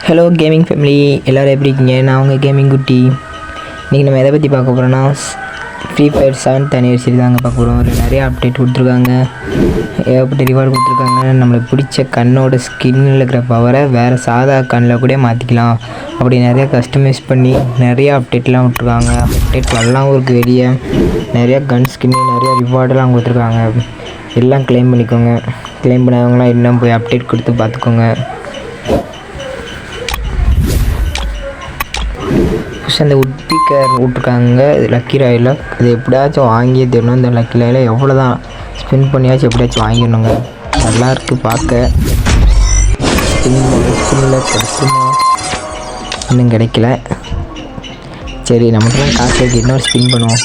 Hello gaming family, எல்லோரும் எப்படி இருக்கீங்க? நான் உங்கள் கேமிங் குட்டி. இன்றைக்கி நம்ம எதை பற்றி பார்க்க போகிறோன்னா, ஃப்ரீ ஃபயர் 7th anniversary தாங்க பார்க்க போகிறோம். ஒரு நிறையா அப்டேட் கொடுத்துருக்காங்க, ஏகப்பட்ட ரிவார்டு கொடுத்துருக்காங்க. நம்மளுக்கு பிடிச்ச கண்ணோட ஸ்கின்னில் இருக்கிற பவரை வேறு சாதா கண்ணில் கூட மாற்றிக்கலாம். அப்படி நிறையா கஸ்டமைஸ் பண்ணி நிறையா அப்டேட்லாம் விட்ருக்காங்க. அப்டேட் நல்லாவும் இருக்குது. வெளியே நிறையா கன் ஸ்கின்னு, நிறையா ரிவார்டெல்லாம் கொடுத்துருக்காங்க. எல்லாம் கிளைம் பண்ணிக்கோங்க. கிளைம் பண்ணவங்களாம் இன்னும் போய் அப்டேட் கொடுத்து பார்த்துக்கோங்க. அந்த உட்பிக்கர் விட்ருக்காங்க லக்கி ராயில். அது எப்படியாச்சும் வாங்கியே தரணும். இந்த லக்கி ராயில் எவ்வளோ தான் ஸ்பின் பண்ணியாச்சும் எப்படியாச்சும் வாங்கிடணுங்க. நல்லாயிருக்கு பார்க்க. ஸ்பின்னில் கிடைக்குமா? இன்னும் கிடைக்கல. சரி, நமக்குலாம் காசு வைக்க இன்னொரு ஸ்பின் பண்ணுவோம்.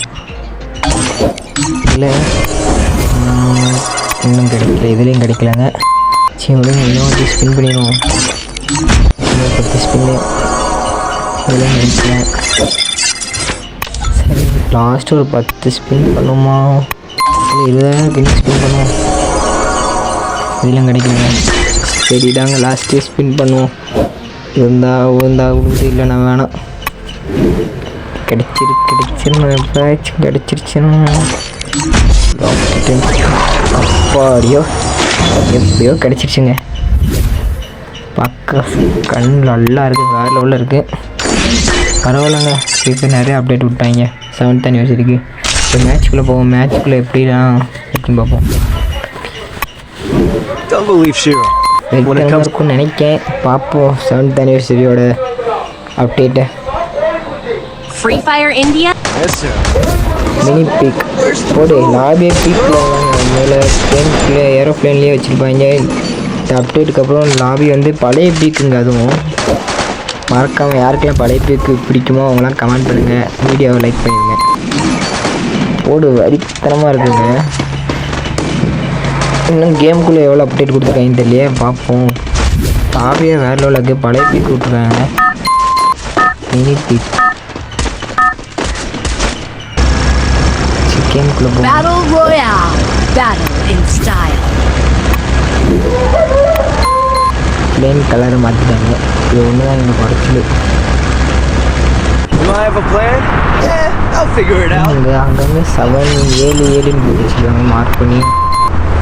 இல்லை, இன்னும் கிடைக்கல. இதுலேயும் கிடைக்கலங்க. சரி, விடுங்க, இன்னும் ஸ்பின் பண்ணிடுவோம். இன்னும் 10 ஸ்பின்னு இதெல்லாம் கிடைக்கல. சரி, லாஸ்ட்டு ஒரு 10 ஸ்பின் பண்ணுமா? இல்லை, 20,000 ஸ்பின் பண்ணுவோம். இதெல்லாம் கிடைக்கலங்க. சரி, தாங்க லாஸ்ட்டு ஸ்பின் பண்ணுவோம். இருந்தா கொடுத்து இல்லைண்ணா வேணாம். கிடைச்சிருச்சுன்னா எப்போயாச்சும் கிடைச்சிருச்சுன்னா அப்பாடியோ எப்படியோ கிடைச்சிருச்சுங்க. பக்கம் கண் நல்லா இருக்குது, வேறு லெவலில் இருக்குது. பரவாயில்லைங்க. இப்போ நிறைய அப்டேட் விட்டாங்க 7th anniversary. இப்போ மேட்ச்குள்ளே போவோம். மேட்ச்குள்ளே எப்படின்னு பார்ப்போம். இருக்கும்னு நினைக்கேன். பார்ப்போம் 7th anniversary அப்டேட்டை. Free Fire India. Mini peak போடு. லாபியே பீக்கில் மேலே பிளேன்குள்ளே ஏரோப்ளேன்லேயே வச்சுருப்பாங்க. இந்த அப்டேட்டுக்கு அப்புறம் லாபி வந்து பழைய பீக்குங்க. அதுவும் மறக்காமல் யாருக்கெல்லாம் பழைய பீக்கு பிடிக்குமோ அவங்களாம் கமெண்ட் பண்ணுங்கள், வீடியோவை லைக் பண்ணிடுங்க. போடு, வரித்தனமாக இருக்குங்க. இன்னும் கேமுக்குள்ளே எவ்வளோ அப்டேட் கொடுத்துருக்காங்கன்னு தெரியலையே, பார்ப்போம். லாபியே வேறு லெவலில் இருக்குது. பழைய பீக் விட்ருக்காங்க. மினி பீக் கேமுக்குள்ளே போகும். Battle Royale. Battle in style. Plane கலரை மாற்றிட்டாங்க. இது ஒன்று தான் எனக்கு குறைச்சல். இங்கே அங்கங்கே 7 போட்டு வச்சுருக்காங்க மார்க் பண்ணி.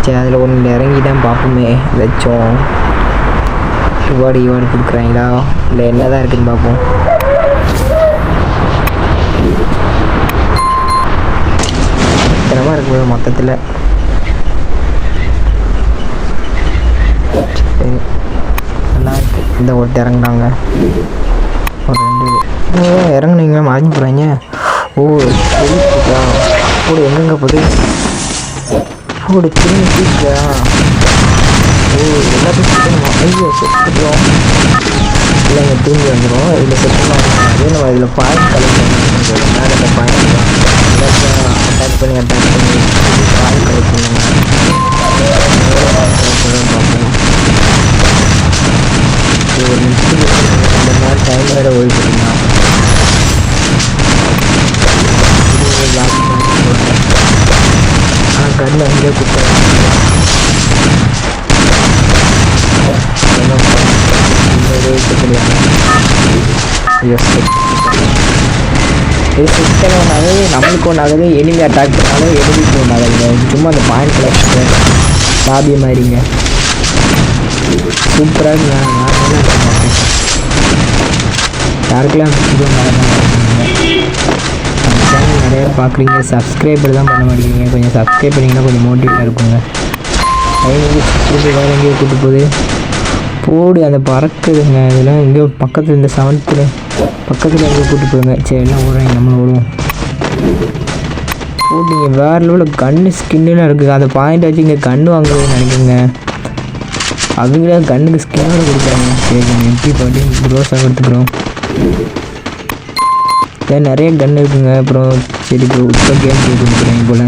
சரி, அதில் ஒன்று இறங்கி தான் பார்ப்போமே. ஏதாச்சும் ரிவார்டு கொடுக்குறாங்களா இல்லை என்ன தான் இருக்குதுன்னு பார்ப்போம். தினமாக இருக்குது மொத்தத்தில். சரி, நல்லா இருக்குது. இந்த ஓட்டு இறங்குனாங்க. ஒரு 2 இறங்குனீங்களா மறைஞ்சு போகிறாங்க. ஓ, வெளியா போடு. எங்கெங்கே போகுது? போடு, திரும்பி தூக்கா. ஓ, எல்லாத்தையும் சுற்றணுமா? ஐயோ, செத்துக்கிறோம். இல்லைங்க, திரும்பி வந்துடும். இதில் செத்துலாம் அதே நம்ம இதில் பாயிண்ட் கலெக்ட் பண்ணி மேலே இந்த பாயிண்ட் தான் எல்லாத்தையும் அட்டாக் பண்ணி பாயிண்ட் கலெக்ட் பண்ணுங்க. பார்ப்போம். ஒரு நிமிஷம் இந்த மாதிரி டைம் வேறு ஓடிட்டுருக்கீங்களா? ஆனால் கண்ணு அங்கேயே கொடுத்தாங்க. இது சிஸ்டம் ஒன்றாகவே நம்மளுக்கு ஒன்றாகவே எனிமி அட்டாக் பண்ணாலும் எனிமிக்கு ஒன்றாகுதுங்க. சும்மா அந்த பாயிண்ட் கலெக்ஷன் லாபி மாதிரிங்க. சூப்பராக இருக்குங்க. நான் என்ன பார்ப்பேன். யாருக்கெல்லாம் நம்ம சேனல் நிறையா பார்க்குறீங்க, சப்ஸ்கிரைபர் தான் பண்ண மாட்டேங்கிறீங்க. கொஞ்சம் சப்ஸ்கிரைப் பண்ணிங்கன்னா கொஞ்சம் மோட்டிவேட்டாக இருக்குங்க. வேறு எங்கேயோ கூட்டு போகுது. போடு, அந்த பறக்குதுங்க. இதெல்லாம் எங்கேயோ பக்கத்தில் இந்த 7th பக்கத்தில் எங்கேயோ கூட்டு போடுங்க. சரி, எல்லாம் ஓடுறாங்க, நம்மளும் ஓடுவோம். போட்டிங்க வேறு லெவலில் கன்று ஸ்கின்னுலாம் இருக்குது. அந்த பாயிண்ட் வச்சு இங்கே கன்று வாங்குறதுன்னு நினைக்குங்க. அவங்களே கண்ணுக்கு ஸ்கின்னோட கொடுக்குறாங்க. சரி, எப்படி பாட்டி க்ரோஸாக எடுத்துக்கிறோம். ஏன் நிறைய கன் இருக்குங்க. அப்புறம் சரி, இப்போ கேம் கொடுக்குறேன் போல்.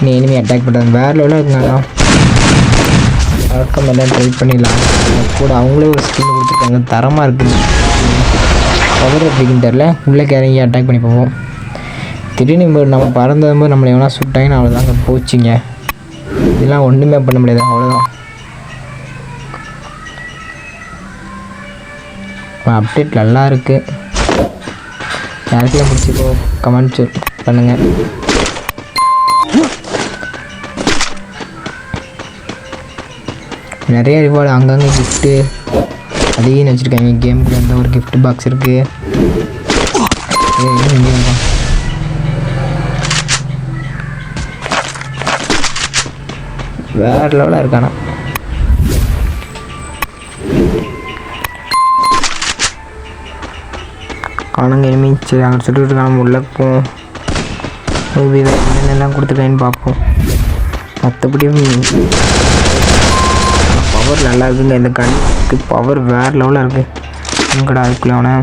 நீ இனிமேல் அட்டாக் பண்ணுறாங்க. வேறு லெவலாக இருக்குங்க. வழக்கம் எல்லாம் ட்ரை பண்ணிடலாம். கூட அவங்களே ஒரு ஸ்கின் கொடுத்துருக்காங்க, தரமாக இருக்குது. பவர் எப்படின்னு தெரில. உள்ளே இறங்கி அட்டாக் பண்ணி போவோம். திடீர்னு நம்ம பறந்ததும்போது நம்மளை எவனா சுட்டாங்கன்னு அவ்வளோதாங்க, போச்சுங்க. இதெல்லாம் ஒன்றுமே பண்ண முடியாது, அவ்வளோதான். அப்டேட் நல்லா இருக்குது. யாருக்கெல்லாம் பிடிச்சிக்கோ கமெண்ட் பண்ணுங்கள். நிறைய ரிவார்டு அங்கங்கே கிஃப்ட்டு அதையும் வச்சுருக்காங்க. கேமுக்கு எந்த ஒரு கிஃப்ட் பாக்ஸ் இருக்குது. வேறு லெவலாக இருக்கானா. காணுங்க இனிமே. சரி அங்கே சொல்லிட்டு இருக்காங்க உள்ள போவோம். என்னென்னலாம் கொடுத்துருக்கேன்னு பார்ப்போம். மற்றபடியும் பவர் நல்லா இருக்குங்க. இந்த கண்ணுக்கு பவர் வேறு லெவலில் இருக்குது. கடை அதுக்குள்ள அவனை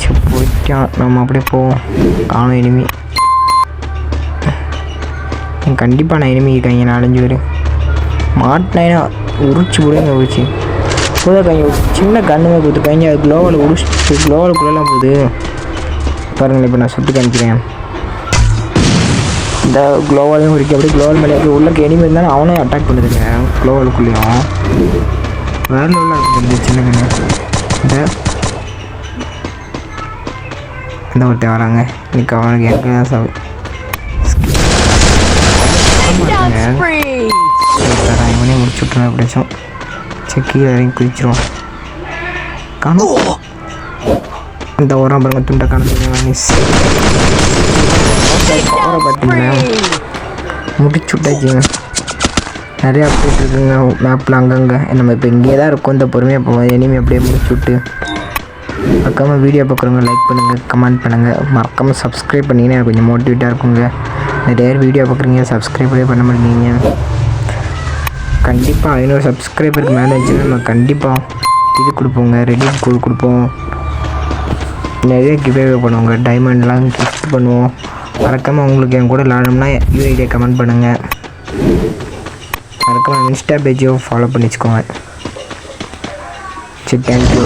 சரி போயிட்டான். நம்ம அப்படியே போவோம். காணும் இனிமே. கண்டிப்பாக நான் இனிமே இருக்காங்க 4-5 பேர் மாட்டினா உரிச்சு விடுங்க. உரிச்சு போதாக்காங்க. சின்ன கண்ணுமே கொடுத்துருக்காங்க. அது க்ளோவில் உரிச்சு க்ளோவலுக்குள்ளெல்லாம் போகுது பாருங்களேன். இப்போ நான் சுட்டு காமிக்கிறேன். இந்த க்ளோவாலையும் உரிக்க அப்படியே க்ளோவல் மேலே உள்ள எனிமே இருந்தாலும் அவனே அட்டாக் பண்ணுதுங்க. க்ளோவலுக்குள்ளேயும் வேறு லெவலில் இருக்குது சின்ன கண்ணு. இந்த ஒருத்தர் வராங்க. இன்னைக்கு அவனுக்கு எனக்கு தான் இவனே முடிச்சு விட்டுருவேன். எப்படியாச்சும் கீழே இறங்கி குதிச்சிருவான். காணும் இந்த ஓரம் பாருங்க. துண்டை காணுங்க. பார்த்தீங்கன்னா முடிச்சு விட்டாச்சுங்க. நிறையா அப்டேட் இருக்குங்க மேப்பில் அங்கங்கே. நம்ம இப்போ இங்கே தான் இருக்கோம். இந்த பொறுமையாக போவோம். இனிமேல் அப்படியே முடிச்சு விட்டு மறக்காமல் வீடியோ பார்க்குறவங்க லைக் பண்ணுங்கள், கமெண்ட் பண்ணுங்கள், மறக்காமல் சப்ஸ்கிரைப் பண்ணிங்கன்னா எனக்கு கொஞ்சம் மோட்டிவேட்டாக இருக்குங்க. நிறைய வீடியோ பார்க்குறீங்க, சப்ஸ்கிரைபே பண்ண மாட்டேங்க. கண்டிப்பாக 500 சப்ஸ்கிரைபருக்கு மேலே வச்சுன்னா நம்ம கண்டிப்பாக இது கொடுப்போங்க. ரெடிட் கோட் கொடுப்போம். நிறைய கிவ்அவே பண்ணுவோங்க. டைமண்ட்லாம் கிஃப்ட் பண்ணுவோம். மறக்காமல் உங்களுக்கு என் கூட விளாடணும்னா யூஐடியை கமெண்ட் பண்ணுங்கள். மறக்காமல் இன்ஸ்டா பேஜையும் ஃபாலோ பண்ணி வச்சுக்கோங்க. சரி தேங்க்யூ.